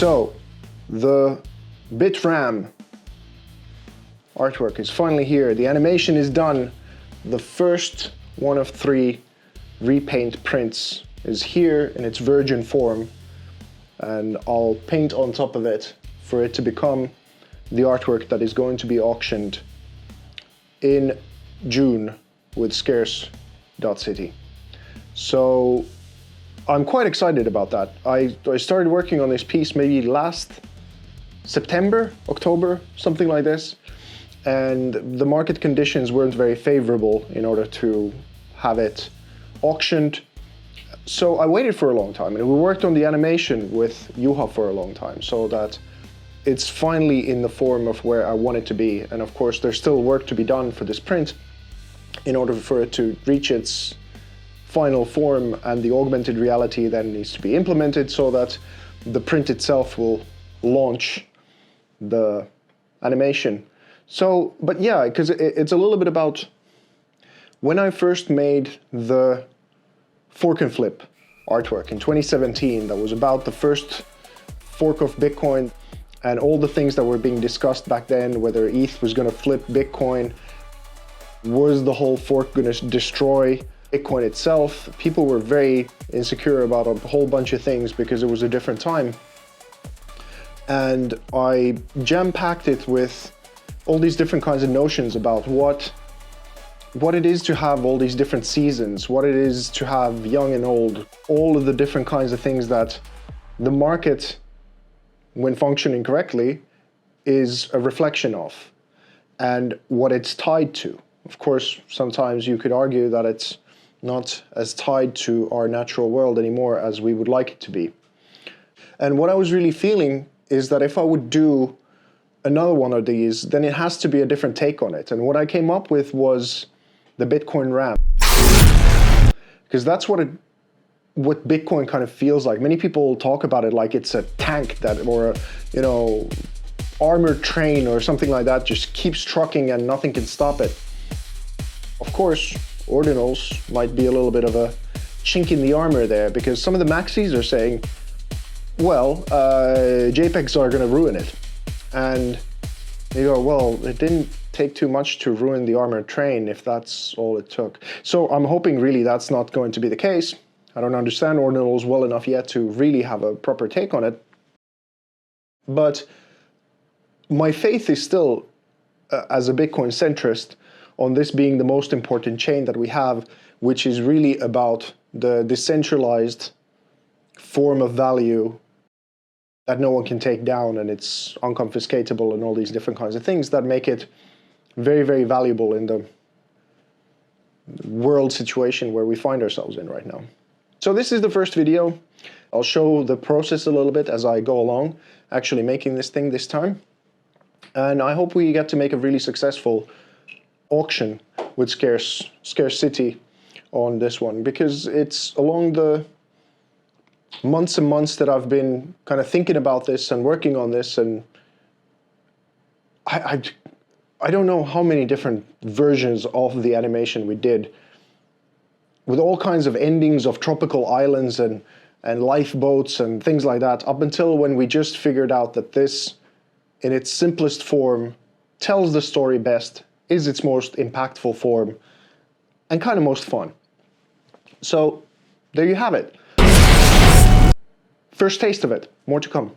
So, the Ram artwork is finally here. The animation is done. The first one of 3 repaint prints is here in its virgin form, and I'll paint on top of it for it to become the artwork that is going to be auctioned in June with Scarce City. So I'm quite excited about that. I started working on this piece maybe last September, October, something like this, and the market conditions weren't very favorable in order to have it auctioned. So I waited for a long time, and we worked on the animation with Juha for a long time, so that it's finally in the form of where I want it to be. And of course, there's still work to be done for this print in order for it to reach its final form, and the augmented reality then needs to be implemented so that the print itself will launch the animation. So, but yeah, because it's a little bit about when I first made the fork and flip artwork in 2017, that was about the first fork of Bitcoin and all the things that were being discussed back then, whether ETH was going to flip Bitcoin, was the whole fork going to destroy Bitcoin itself. People were very insecure about a whole bunch of things because it was a different time. And I jam-packed it with all these different kinds of notions about what it is to have all these different seasons, what it is to have young and old, all of the different kinds of things that the market, when functioning correctly, is a reflection of, and what it's tied to. Of course, sometimes you could argue that it's not as tied to our natural world anymore as we would like it to be. And what I was really feeling is that if I would do another one of these, then it has to be a different take on it. And what I came up with was the Bitcoin Ram, because that's what Bitcoin kind of feels like. Many people talk about it like it's a tank that, or a, armored train or something like that, just keeps trucking and nothing can stop it. Of course, ordinals might be a little bit of a chink in the armor there, because some of the maxis are saying, well, JPEGs are going to ruin it. And you go, well, it didn't take too much to ruin the armored train if that's all it took. So I'm hoping really that's not going to be the case. I don't understand ordinals well enough yet to really have a proper take on it. But my faith is still, as a Bitcoin centrist, on this being the most important chain that we have, which is really about the decentralized form of value that no one can take down, and it's unconfiscatable and all these different kinds of things that make it very, very valuable in the world situation where we find ourselves in right now. So this is the first video. I'll show the process a little bit as I go along, actually making this thing this time. And I hope we get to make a really successful auction with Scarce City on this one, because it's along the months and months that I've been kind of thinking about this and working on this, and I don't know how many different versions of the animation we did, with all kinds of endings of tropical islands and lifeboats and things like that, up until when we just figured out that this, in its simplest form, tells the story best, is its most impactful form, and kind of most fun. So there you have it. First taste of it, more to come.